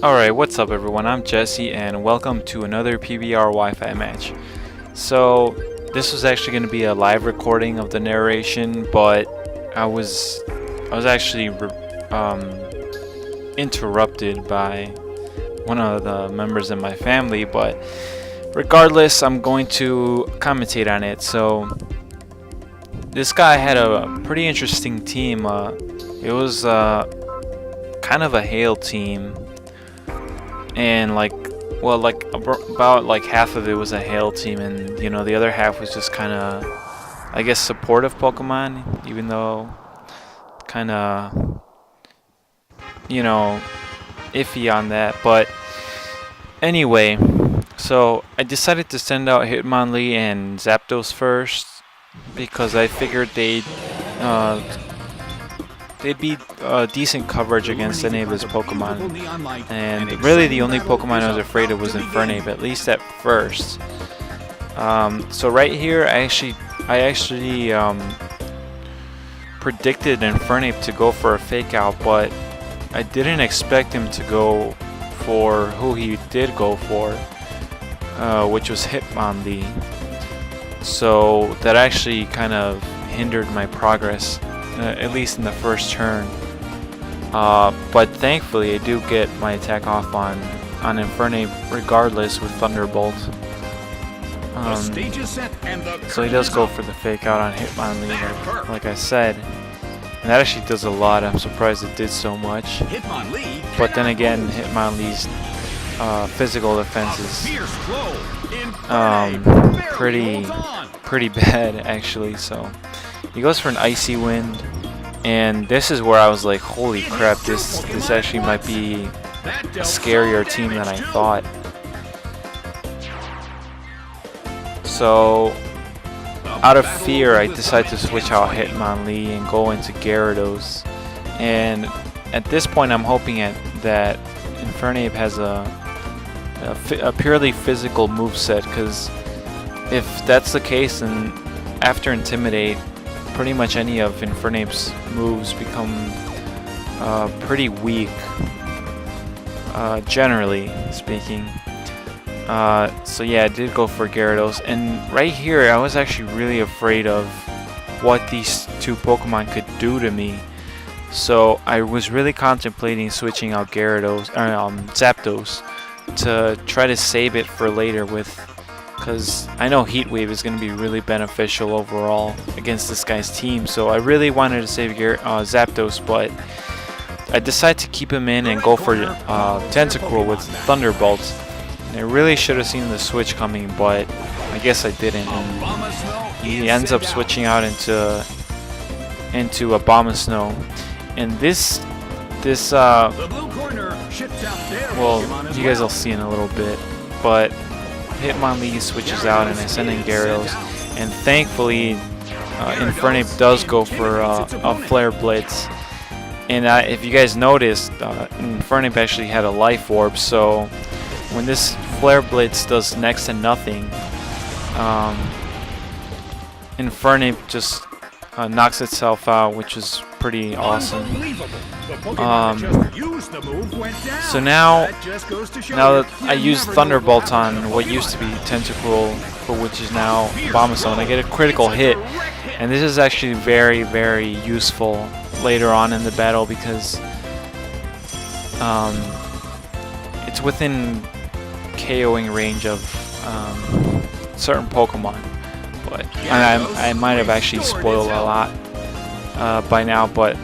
Alright, what's up everyone? I'm Jesse and welcome to another PBR Wi-Fi match. So this was actually going to be a live recording of the narration, but I was actually interrupted by one of the members of my family, but regardless, I'm going to commentate on it. So this guy had a pretty interesting team. It was kind of a Hail team. And about half of it was a Hail team, and the other half was just kind of, I guess, supportive Pokemon, even though kind of iffy on that. But anyway, so I decided to send out Hitmonlee and Zapdos first because I figured they'd be decent coverage against any of his Pokemon, and really the only Pokemon I was afraid of was Infernape, at least at first. So right here, I actually predicted Infernape to go for a Fake Out, but I didn't expect him to go for who he did go for, which was Hitmonlee. So that actually kind of hindered my progress. At least in the first turn, but thankfully I do get my attack off on Infernape regardless with Thunderbolt. So he does go for the Fake Out on Hitmonlee, like I said, and that actually does a lot. I'm surprised it did so much. But then again, Hitmonlee's physical defense is pretty bad actually. So he goes for an Icy Wind, and this is where I was like, holy crap, this actually might be a scarier team than I thought. So out of fear, I decided to switch out Hitmonlee and go into Gyarados. And at this point, I'm hoping that Infernape has a purely physical moveset, because if that's the case, then after Intimidate, pretty much any of Infernape's moves become pretty weak, generally speaking. So yeah, I did go for Gyarados, and right here I was actually really afraid of what these two Pokemon could do to me. So I was really contemplating switching out Zapdos to try to save it for later because I know Heat Wave is going to be really beneficial overall against this guy's team. So I really wanted to save Zapdos, but I decided to keep him in and go for Tentacruel with Thunderbolt. And I really should have seen the switch coming, but I guess I didn't. And he ends up switching out into Abomasnow. And this well, you guys will see in a little bit, but Hitmonlee switches out and I send in Gyarados, and thankfully Infernape does go for a Flare Blitz. And if you guys noticed, Infernape actually had a Life Orb, so when this Flare Blitz does next to nothing, Infernape just knocks itself out, which is pretty awesome. So now that I use Thunderbolt on what used to be Tentacruel, but which is now Abomasnow, and I get a critical hit, and this is actually very, very useful later on in the battle because it's within KOing range of certain Pokemon. But I might have actually spoiled a lot by now, but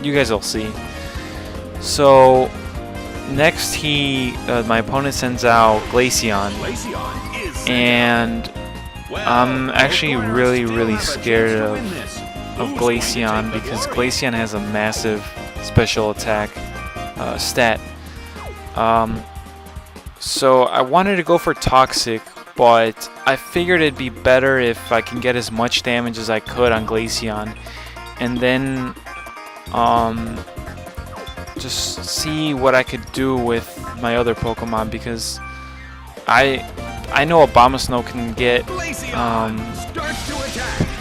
you guys will see. So next my opponent sends out Glaceon, and I'm actually really scared of Glaceon because Glaceon has a massive special attack stat. So I wanted to go for Toxic, but I figured it'd be better if I can get as much damage as I could on Glaceon, and then just see what I could do with my other Pokemon, because I know Abomasnow can get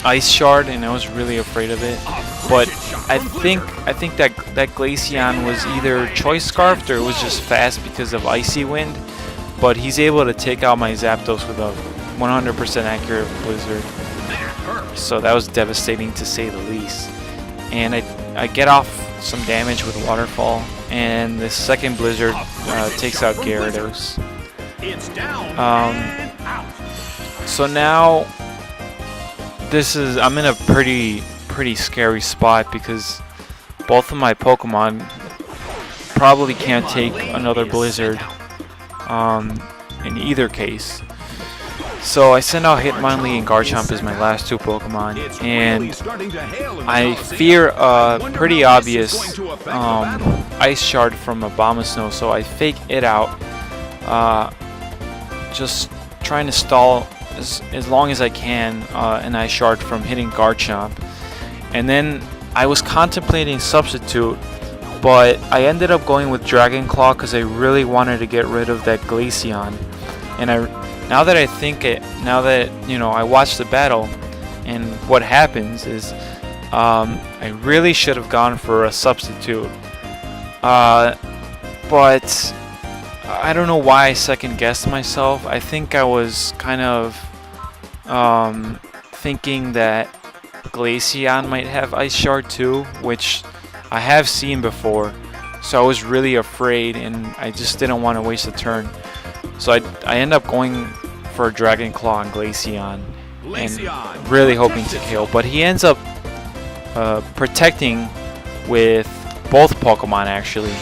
Ice Shard, and I was really afraid of it. But I think that Glaceon was either choice scarfed or it was just fast because of Icy Wind, but he's able to take out my Zapdos with a 100% accurate Blizzard. So that was devastating to say the least. And I get off some damage with Waterfall, and the second Blizzard takes out Gyarados. So now I'm in a pretty scary spot because both of my Pokemon probably can't take another Blizzard in either case. So I send out Hitmonlee and Garchomp as my last two Pokemon, and I fear a pretty obvious Ice Shard from Abomasnow, so I fake it out, just trying to stall as long as I can an Ice Shard from hitting Garchomp. And then I was contemplating Substitute, but I ended up going with Dragon Claw because I really wanted to get rid of that Glaceon. And now that I think it, now that I watched the battle, and what happens is I really should have gone for a Substitute, but I don't know why I second guessed myself. I think I was kind of thinking that Glaceon might have Ice Shard too, which I have seen before, so I was really afraid and I just didn't want to waste a turn. So I end up going for a Dragon Claw on Glaceon and really hoping to kill, but he ends up protecting with both Pokemon actually,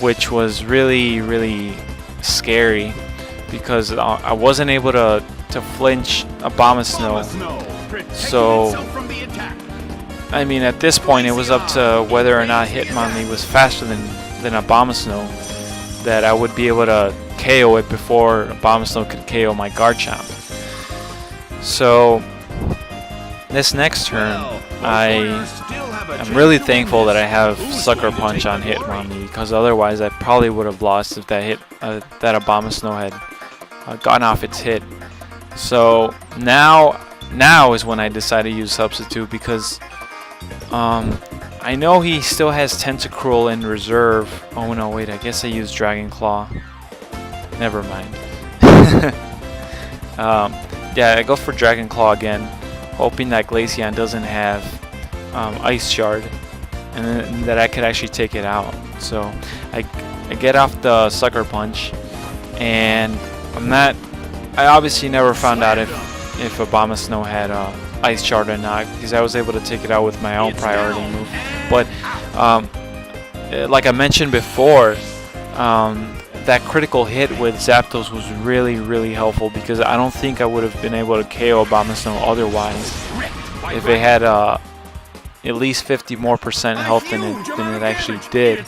which was really scary because I wasn't able to flinch Abomasnow. So I mean, at this point it was up to whether or not Hitmonlee was faster than Abomasnow, that I would be able to KO it before Abomasnow could KO my Garchomp. So this next turn, I'm really thankful that I have Sucker Punch on Hitmonlee, because otherwise I probably would have lost if that Abomasnow had gotten off its hit. So now is when I decide to use Substitute, because I know he still has Tentacruel in reserve. Oh no, wait, I guess I used Dragon Claw. Never mind. Yeah, I go for Dragon Claw again, hoping that Glaceon doesn't have Ice Shard, and that I could actually take it out. So I get off the Sucker Punch, and I obviously never found out if Abomasnow had Ice Shard or not, because I was able to take it out with my own priority move. But like I mentioned before, that critical hit with Zapdos was really helpful, because I don't think I would have been able to KO Abomasnow otherwise if it had at least 50% more health than it actually did.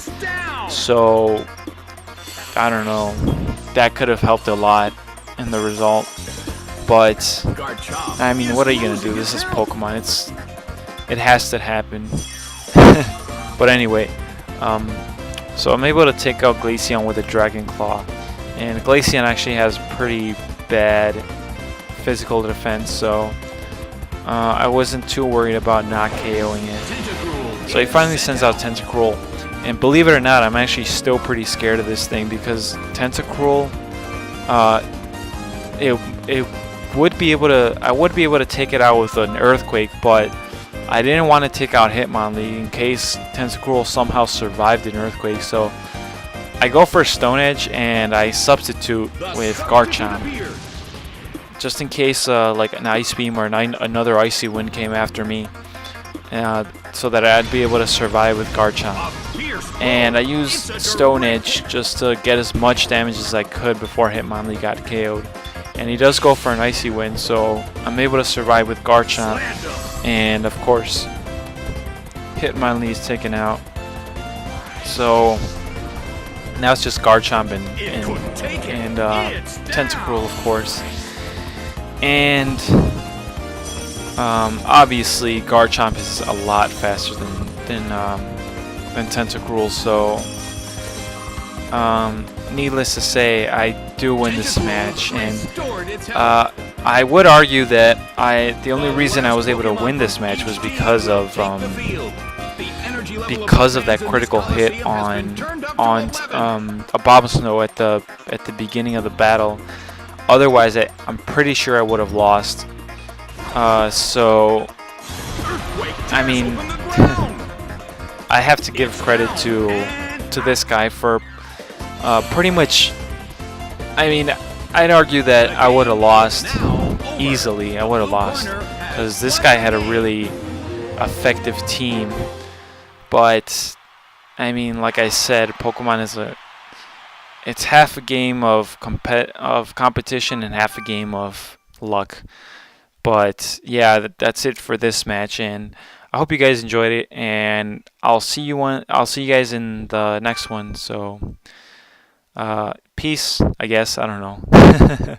So I don't know, that could have helped a lot in the result. But I mean, what are you gonna do? This is Pokemon. It has to happen. But anyway, so I'm able to take out Glaceon with a Dragon Claw, and Glaceon actually has pretty bad physical defense, so I wasn't too worried about not KOing it. So he finally sends out Tentacruel, and believe it or not, I'm actually still pretty scared of this thing, because Tentacruel, I would be able to take it out with an Earthquake, but I didn't want to take out Hitmonlee in case Tentacruel somehow survived an Earthquake. So I go for Stone Edge and I substitute with Garchomp, just in case like an Ice Beam or another Icy Wind came after me, so that I'd be able to survive with Garchomp. And I used Stone Edge just to get as much damage as I could before Hitmonlee got KO'd. And he does go for an Icy Wind, so I'm able to survive with Garchomp. And of course, Hitmonlee is taken out. So now it's just Garchomp and Tentacruel, of course. And obviously Garchomp is a lot faster than Tentacruel, so needless to say, I do win this match. And I would argue that the only reason I was able to win this match was because of because of that critical hit on Abomasnow at the beginning of the battle. Otherwise, I'm pretty sure I would have lost. So, I mean, I have to give credit to this guy for pretty much. I mean, I'd argue that I would have lost easily. I would have lost because this guy had a really effective team. But I mean, like I said, Pokemon is it's half a game of competition and half a game of luck. But yeah, that's it for this match, and I hope you guys enjoyed it. And I'll see you guys in the next one. So, peace, I guess. I don't know.